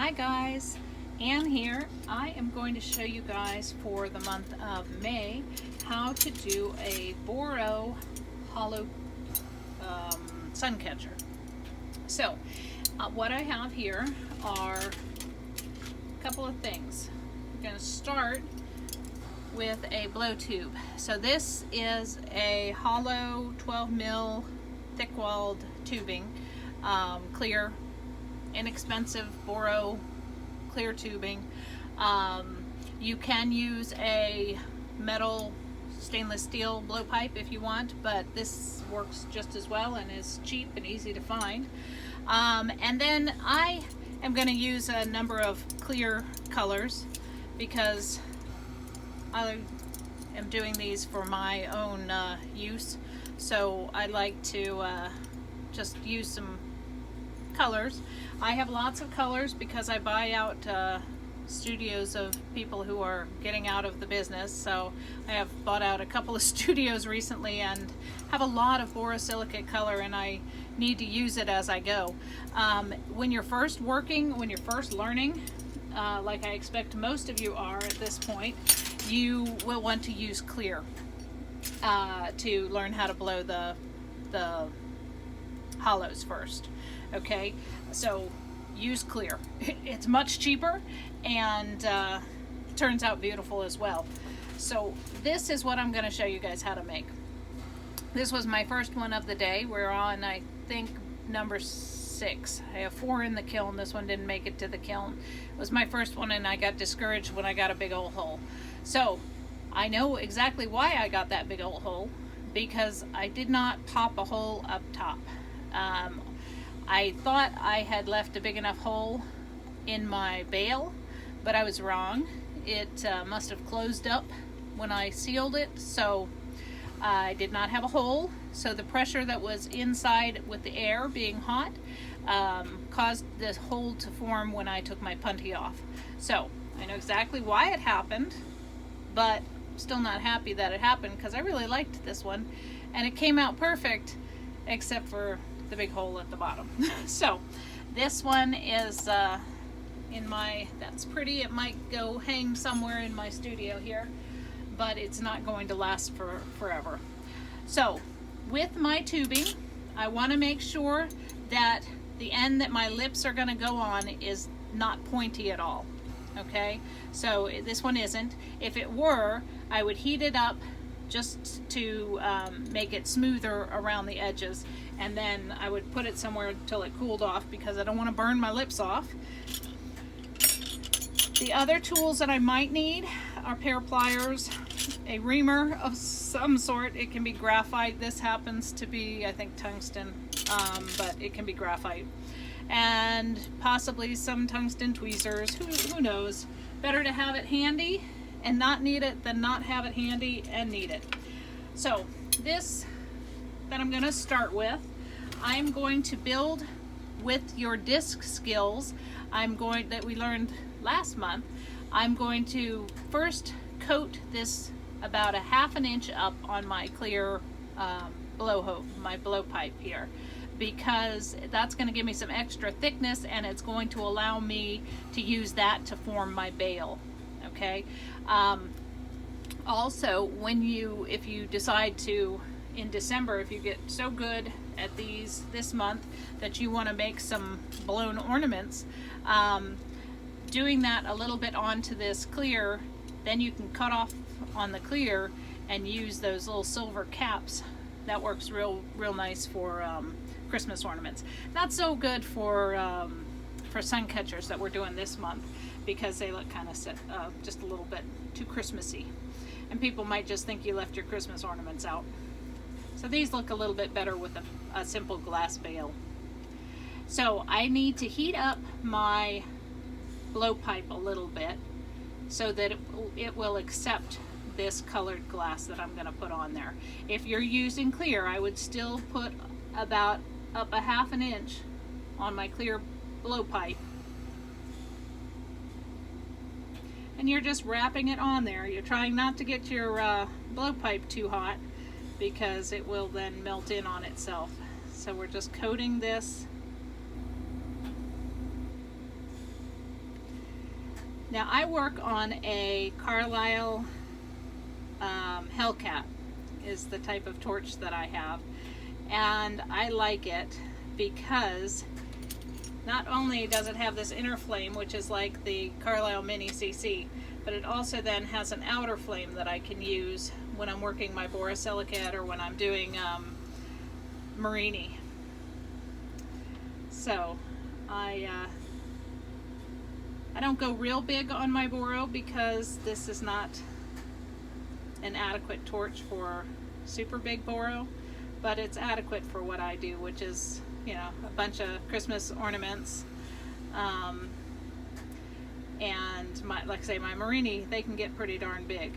Hi guys, Anne here. I am going to show you guys for the month of May how to do a Boro hollow Suncatcher. So what I have here are a couple of things. We're going to start with a blow tube. So this is a hollow 12 mil thick-walled tubing, clear, inexpensive Boro clear tubing. You can use a metal stainless steel blowpipe if you want, but this works just as well and is cheap and easy to find. And then I am going to use a number of clear colors because I am doing these for my own use, so I like to just use some colors. I have lots of colors because I buy out studios of people who are getting out of the business. So I have bought out a couple of studios recently and have a lot of borosilicate color, and I need to use it as I go. When you're first working, when you're first learning, like I expect most of you are at this point, you will want to use clear to learn how to blow the hollows first. Okay, so use clear. It's much cheaper and turns out beautiful as well. So this is what I'm going to show you guys how to make. This was my first one of the day. We're on, I think, number 6. I have 4 in the kiln. This one didn't make it to the kiln. It was my first one and I got discouraged when I got a big old hole. So I know exactly why I got that big old hole, because I did not pop a hole up top. I thought I had left a big enough hole in my bale, but I was wrong. It must have closed up when I sealed it, so I did not have a hole. So the pressure that was inside with the air being hot caused this hole to form when I took my punty off. So I know exactly why it happened, but still not happy that it happened because I really liked this one and it came out perfect except for the big hole at the bottom. So this one is in my, that's pretty, it might go hang somewhere in my studio here, but it's not going to last forever. So with my tubing, I want to make sure that the end that my lips are going to go on is not pointy at all. Okay, so this one isn't. If it were, I would heat it up just to make it smoother around the edges, and then I would put it somewhere until it cooled off because I don't want to burn my lips off. The other tools that I might need are pair pliers, a reamer of some sort. It can be graphite. This happens to be, I think, tungsten, but it can be graphite. And possibly some tungsten tweezers. Who knows? Better to have it handy and not need it than not have it handy and need it. So this that I'm going to start with, I'm going to build with your disc skills. That we learned last month. I'm going to first coat this about a ½ an inch up on my clear my blowpipe here, because that's going to give me some extra thickness and it's going to allow me to use that to form my bale. Okay. Also, if you decide to, in December, if you get so good at these this month that you want to make some blown ornaments, doing that a little bit onto this clear, then you can cut off on the clear and use those little silver caps. That works real nice for Christmas ornaments. Not so good for Suncatchers that we're doing this month because they look kind of just a little bit too Christmassy, and people might just think you left your Christmas ornaments out. So these look a little bit better with a simple glass bale. So I need to heat up my blowpipe a little bit so that it will accept this colored glass that I'm going to put on there. If you're using clear, I would still put about up a ½ an inch on my clear blowpipe, and you're just wrapping it on there. You're trying not to get your blowpipe too hot because it will then melt in on itself. So we're just coating this Now I work on a Carlisle Hellcat is the type of torch that I have, and I like it because not only does it have this inner flame, which is like the Carlisle Mini CC, but it also then has an outer flame that I can use when I'm working my borosilicate or when I'm doing Marini. So I don't go real big on my Boro because this is not an adequate torch for super big Boro, but it's adequate for what I do, which is, you know, a bunch of Christmas ornaments. And like I say, my Marini, they can get pretty darn big.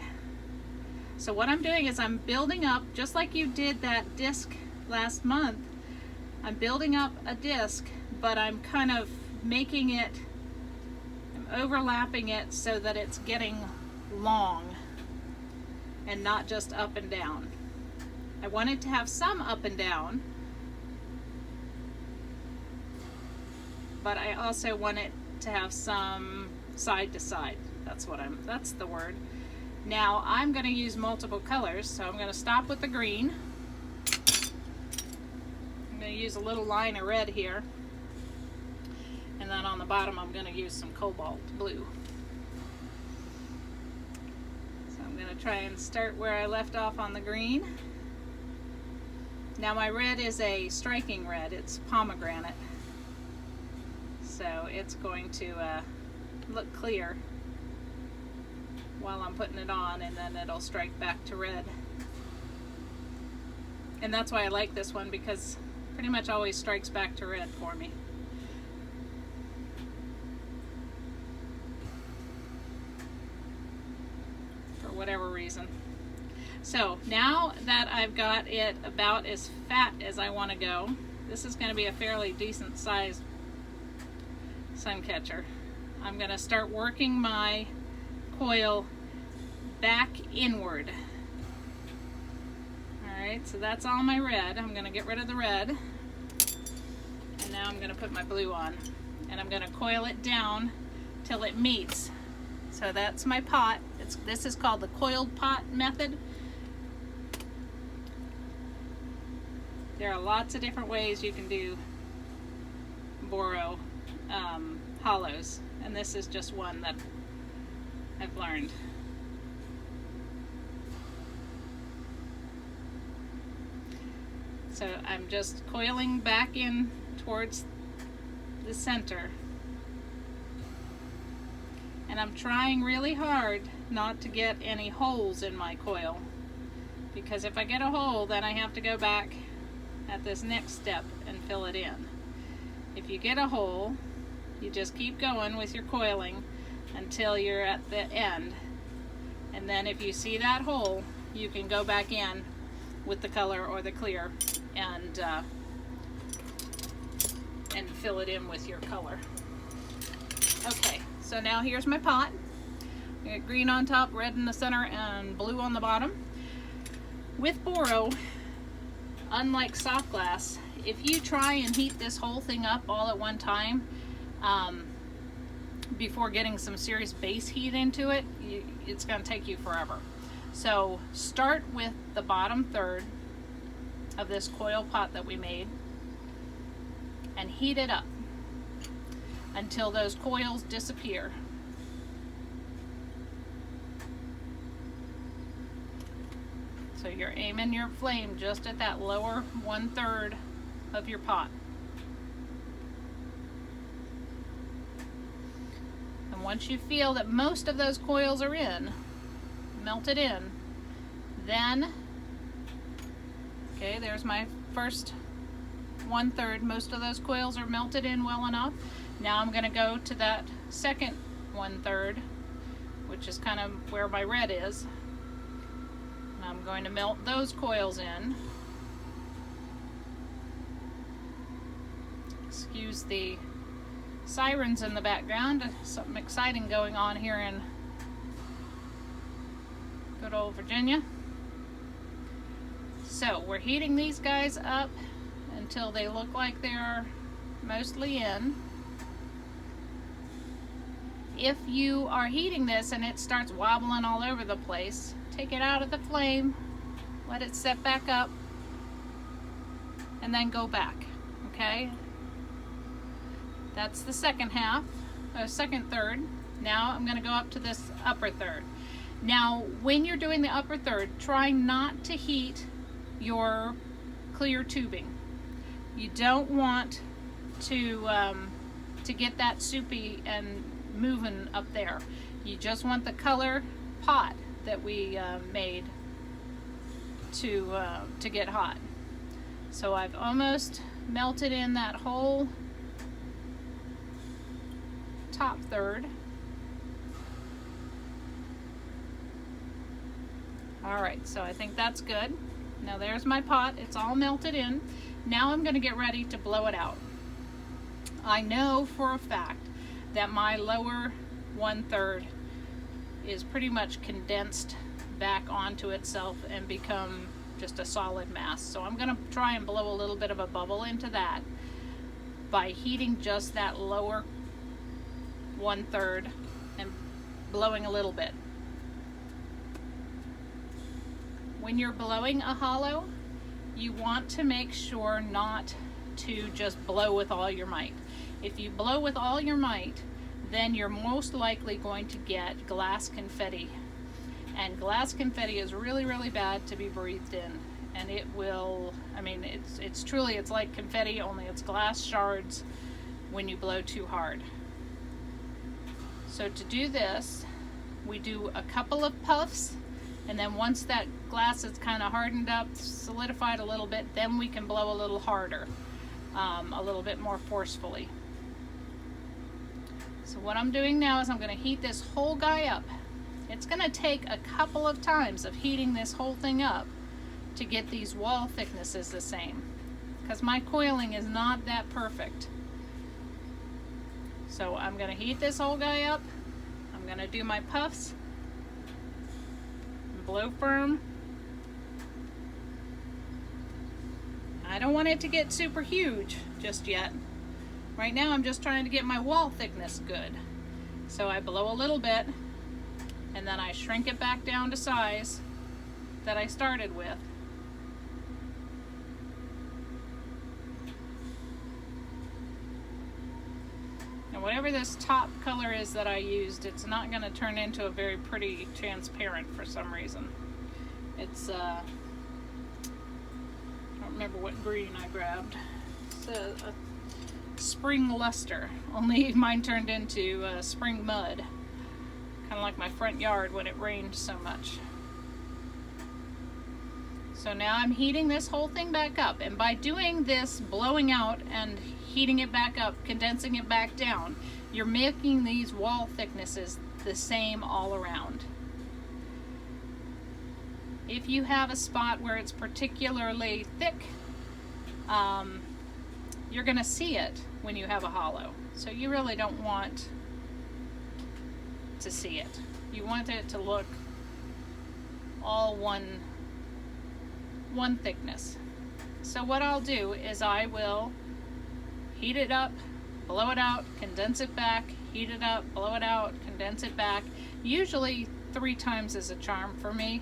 So what I'm doing is I'm building up, just like you did that disc last month, I'm building up a disc, but I'm kind of making it, I'm overlapping it so that it's getting long and not just up and down. I want it to have some up and down, but I also want it to have some side to side. That's the word. Now I'm going to use multiple colors, so I'm going to stop with the green. I'm going to use a little line of red here, and then on the bottom I'm going to use some cobalt blue. So I'm going to try and start where I left off on the green. Now my red is a striking red, it's pomegranate, so it's going to look clear while I'm putting it on, and then it'll strike back to red. And that's why I like this one, because it pretty much always strikes back to red for me. For whatever reason. So now that I've got it about as fat as I want to go, this is going to be a fairly decent sized Suncatcher. I'm going to start working my coil back inward. Alright, so that's all my red. I'm going to get rid of the red. And now I'm going to put my blue on. And I'm going to coil it down till it meets. So that's my pot. This is called the Coiled Pot Method. There are lots of different ways you can do Boro hollows, and this is just one that I've learned. So I'm just coiling back in towards the center, and I'm trying really hard not to get any holes in my coil, because if I get a hole, then I have to go back at this next step and fill it in. If you get a hole, you just keep going with your coiling until you're at the end, and then if you see that hole, you can go back in with the color or the clear and fill it in with your color. Okay, so now here's my pot. I got green on top, red in the center, and blue on the bottom. With Boro, unlike soft glass, if you try and heat this whole thing up all at one time before getting some serious base heat into it, it's going to take you forever. So start with the bottom third of this coil pot that we made and heat it up until those coils disappear. So you're aiming your flame just at that lower 1/3 of your pot. And once you feel that most of those coils are melted in, then, okay, there's my first 1/3. Most of those coils are melted in well enough. Now I'm going to go to that second 1/3, which is kind of where my red is. I'm going to melt those coils in. Excuse the sirens in the background. Something exciting going on here in good old Virginia. So we're heating these guys up until they look like they're mostly in. If you are heating this and it starts wobbling all over the place, take it out of the flame, let it set back up, and then go back, okay? That's the second third. Now I'm going to go up to this upper third. Now, when you're doing the upper third, try not to heat your clear tubing. You don't want to get that soupy and moving up there. You just want the color pot that we made to get hot. So I've almost melted in that whole top third. Alright, so I think that's good. Now there's my pot, it's all melted in. Now I'm going to get ready to blow it out. I know for a fact that my lower 1/3 is pretty much condensed back onto itself and become just a solid mass. So I'm going to try and blow a little bit of a bubble into that by heating just that lower 1/3 and blowing a little bit. When you're blowing a hollow, you want to make sure not to just blow with all your might. If you blow with all your might, then you're most likely going to get glass confetti. And glass confetti is really, really bad to be breathed in. And it will, I mean, it's truly, it's like confetti, only it's glass shards when you blow too hard. So to do this, we do a couple of puffs, and then once that glass is kind of hardened up, solidified a little bit, then we can blow a little harder, a little bit more forcefully. So what I'm doing now is I'm going to heat this whole guy up. It's going to take a couple of times of heating this whole thing up to get these wall thicknesses the same, because my coiling is not that perfect. So I'm going to heat this whole guy up. I'm going to do my puffs, blow firm. I don't want it to get super huge just yet. Right now I'm just trying to get my wall thickness good. So I blow a little bit and then I shrink it back down to size that I started with. Now whatever this top color is that I used, it's not going to turn into a very pretty transparent for some reason. It's I don't remember what green I grabbed. It's a spring luster, only mine turned into spring mud, kind of like my front yard when it rained so much. So now I'm heating this whole thing back up, and by doing this, blowing out and heating it back up, condensing it back down, you're making these wall thicknesses the same all around. If you have a spot where it's particularly thick, you're going to see it when you have a hollow. So you really don't want to see it. You want it to look all one thickness. So what I'll do is I will heat it up, blow it out, condense it back, heat it up, blow it out, condense it back. Usually 3 times is a charm for me,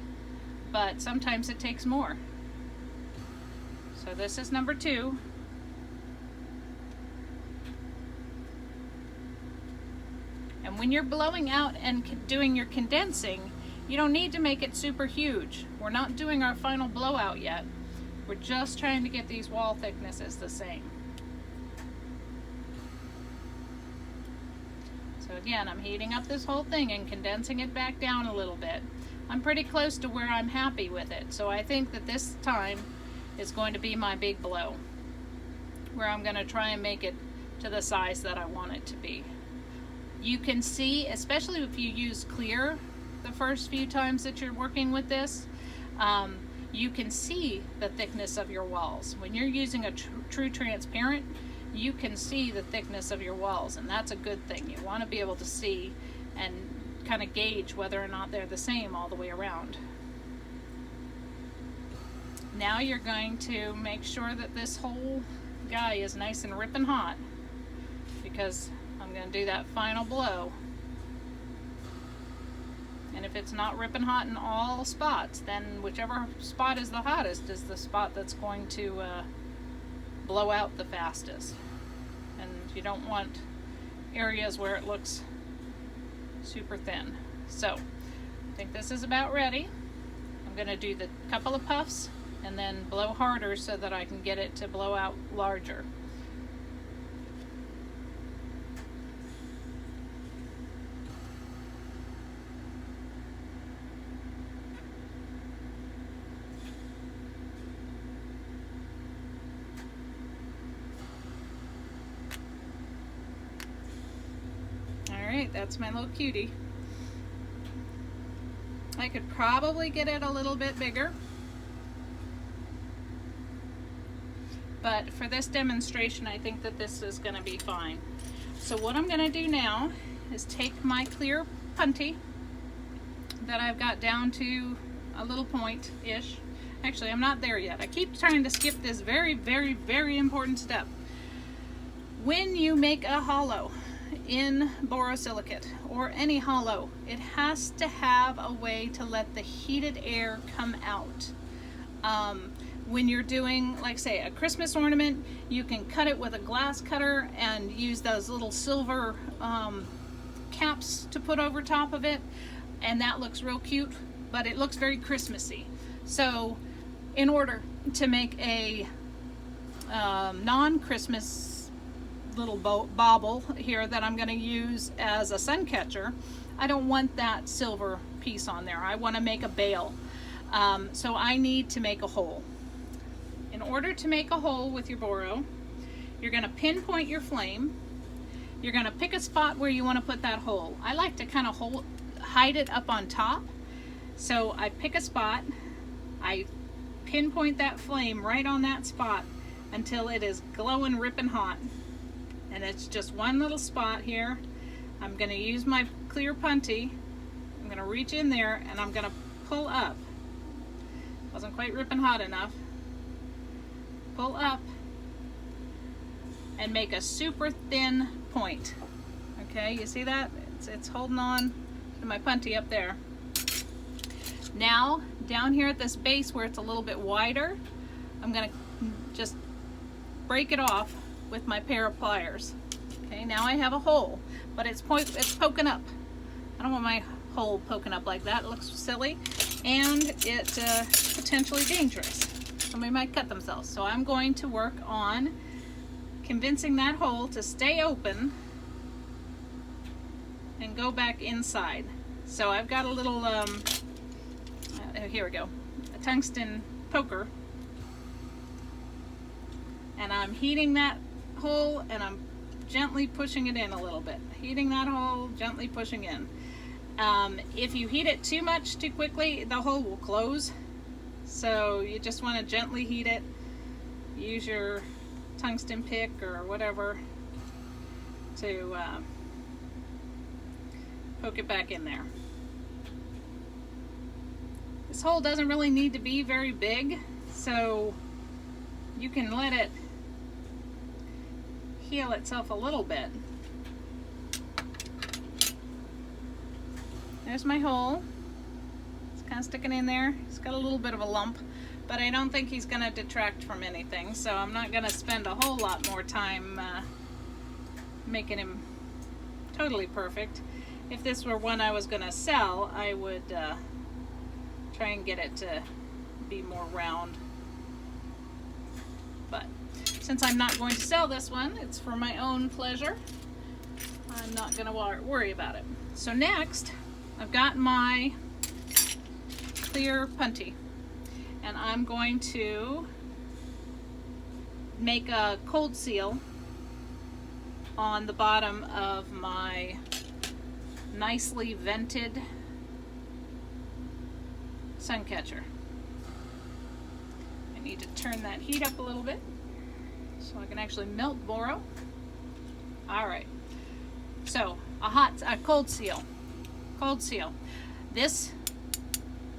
but sometimes it takes more. So this is number 2. And when you're blowing out and doing your condensing, you don't need to make it super huge. We're not doing our final blowout yet. We're just trying to get these wall thicknesses the same. So again, I'm heating up this whole thing and condensing it back down a little bit. I'm pretty close to where I'm happy with it. So I think that this time is going to be my big blow, where I'm going to try and make it to the size that I want it to be. You can see, especially if you use clear the first few times that you're working with this, you can see the thickness of your walls. When you're using a true transparent, you can see the thickness of your walls, and that's a good thing. You want to be able to see and kind of gauge whether or not they're the same all the way around. Now you're going to make sure that this whole guy is nice and ripping hot, because I'm going to do that final blow. And if it's not ripping hot in all spots, then whichever spot is the hottest is the spot that's going to blow out the fastest. And you don't want areas where it looks super thin. So I think this is about ready. I'm going to do the couple of puffs and then blow harder so that I can get it to blow out larger. Alright, that's my little cutie. I could probably get it a little bit bigger, but for this demonstration I think that this is going to be fine. So what I'm going to do now is take my clear punty that I've got down to a little point-ish. Actually, I'm not there yet. I keep trying to skip this very, very, very important step. When you make a hollow in borosilicate or any hollow, it has to have a way to let the heated air come out. When you're doing, like say, a Christmas ornament, you can cut it with a glass cutter and use those little silver caps to put over top of it, and that looks real cute, but it looks very Christmassy. So in order to make a non-Christmas little bauble here that I'm going to use as a sun catcher, I don't want that silver piece on there. I want to make a bail. So I need to make a hole. In order to make a hole with your Boro, you're going to pinpoint your flame. You're going to pick a spot where you want to put that hole. I like to kind of hide it up on top. So I pick a spot, I pinpoint that flame right on that spot until it is glowing, ripping hot. And it's just one little spot here. I'm going to use my clear punty. I'm going to reach in there and I'm going to pull up. Wasn't quite ripping hot enough. Pull up and make a super thin point. Okay, you see that? It's holding on to my punty up there. Now, down here at this base where it's a little bit wider, I'm going to just break it off with my pair of pliers. Okay, now I have a hole, but it's poking up. I don't want my hole poking up like that. It looks silly, and it's potentially dangerous. Somebody might cut themselves. So I'm going to work on convincing that hole to stay open and go back inside. So I've got a little, here we go, a tungsten poker, and I'm heating that hole and I'm gently pushing it in a little bit. Heating that hole, gently pushing in. If you heat it too much too quickly, the hole will close. So you just want to gently heat it. Use your tungsten pick or whatever to poke it back in there. This hole doesn't really need to be very big, so you can let it heal itself a little bit. There's my hole. It's kind of sticking in there. It's got a little bit of a lump, but I don't think he's going to detract from anything, so I'm not going to spend a whole lot more time making him totally perfect. If this were one I was going to sell, I would try and get it to be more round. But since I'm not going to sell this one, it's for my own pleasure, I'm not going to worry about it. So next, I've got my clear punty, and I'm going to make a cold seal on the bottom of my nicely vented Suncatcher. I need to turn that heat up a little bit so I can actually melt Boro. Alright, so a cold seal. Cold seal. This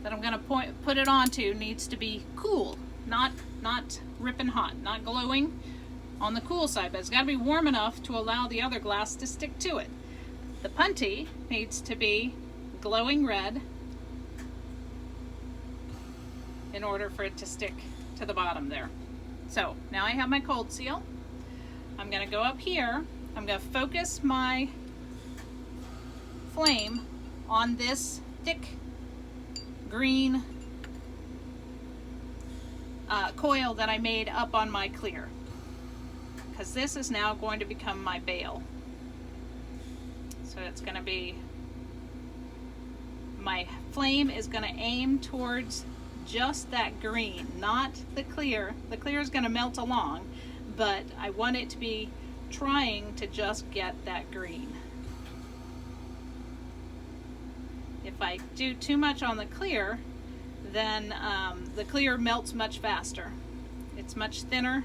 that I'm going to put it onto needs to be cool, not ripping hot, not glowing, on the cool side, but it's got to be warm enough to allow the other glass to stick to it. The punty needs to be glowing red in order for it to stick to the bottom there. So now I have my cold seal. I'm going to go up here. I'm going to focus my flame on this thick green coil that I made up on my clear, because this is now going to become my bale. So it's going to be, my flame is going to aim towards just that green, not the clear. The clear is going to melt along, but I want it to be trying to just get that green. If I do too much on the clear, then the clear melts much faster. It's much thinner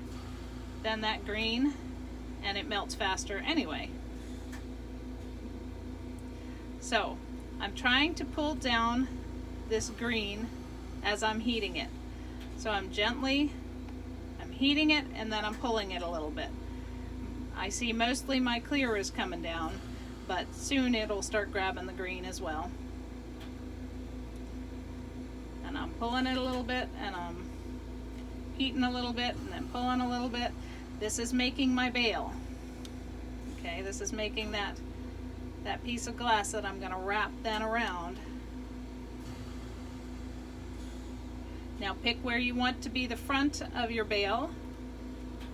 than that green, and it melts faster anyway. So I'm trying to pull down this green as I'm heating it. So I'm heating it, and then I'm pulling it a little bit. I see mostly my clear is coming down, but soon it'll start grabbing the green as well. And I'm pulling it a little bit, and I'm heating a little bit, and then pulling a little bit. This is making my bale. Okay, this is making that piece of glass that I'm going to wrap then around. Now pick where you want to be the front of your bale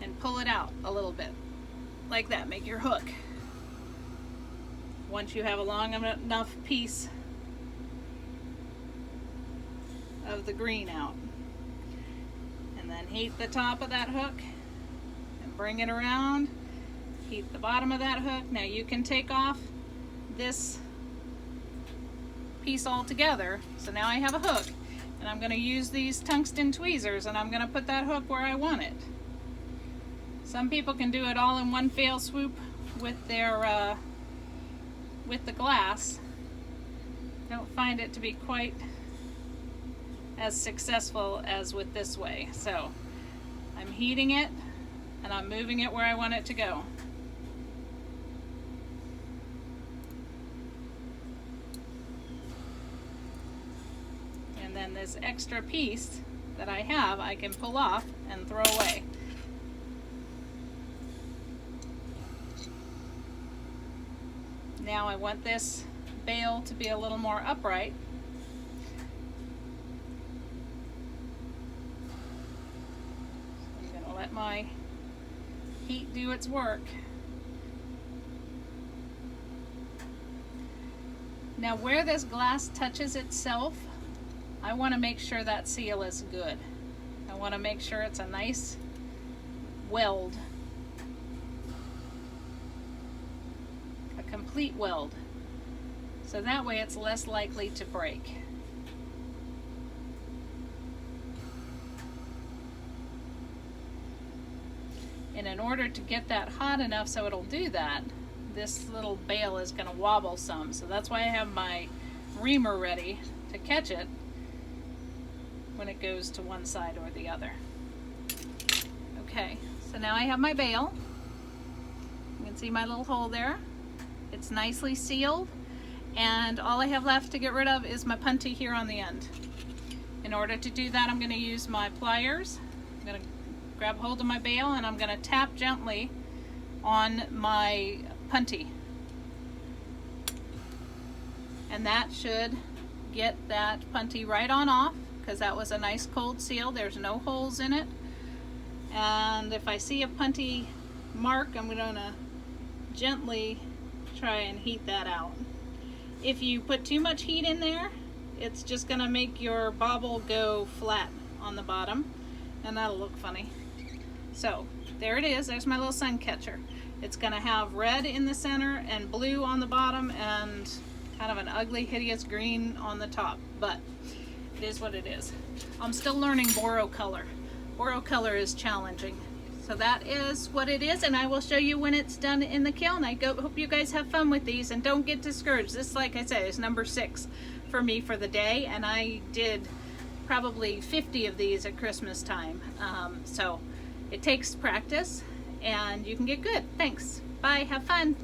and pull it out a little bit. Like that, make your hook. Once you have a long enough piece of the green out. And then heat the top of that hook and bring it around. Heat the bottom of that hook. Now you can take off this piece all together. So now I have a hook, and I'm going to use these tungsten tweezers, and I'm going to put that hook where I want it. Some people can do it all in one fell swoop with their with the glass. I don't find it to be quite as successful as with this way. So I'm heating it, and I'm moving it where I want it to go. And then this extra piece that I have, I can pull off and throw away. Now I want this bale to be a little more upright. I'm going to let my heat do its work. Now where this glass touches itself, I want to make sure that seal is good. I want to make sure it's a nice weld, a complete weld, so that way it's less likely to break. And in order to get that hot enough so it'll do that, this little bale is going to wobble some. So that's why I have my reamer ready to catch it when it goes to one side or the other. Okay, so now I have my bale. You can see my little hole there. It's nicely sealed, and all I have left to get rid of is my puntee here on the end. In order to do that, I'm going to use my pliers. I'm going to grab hold of my bale, and I'm going to tap gently on my puntee. And that should get that puntee right on off, because that was a nice cold seal. There's no holes in it. And if I see a puntee mark, I'm going to gently try and heat that out. If you put too much heat in there, it's just going to make your bauble go flat on the bottom, and that'll look funny. So there it is. There's my little Suncatcher. It's going to have red in the center and blue on the bottom and kind of an ugly, hideous green on the top, but it is what it is. I'm still learning Boro color. Boro color is challenging. So that is what it is, and I will show you when it's done in the kiln. I hope you guys have fun with these, and don't get discouraged. This, like I said, is number 6 for me for the day, and I did probably 50 of these at Christmas time. So it takes practice, and you can get good. Thanks. Bye. Have fun.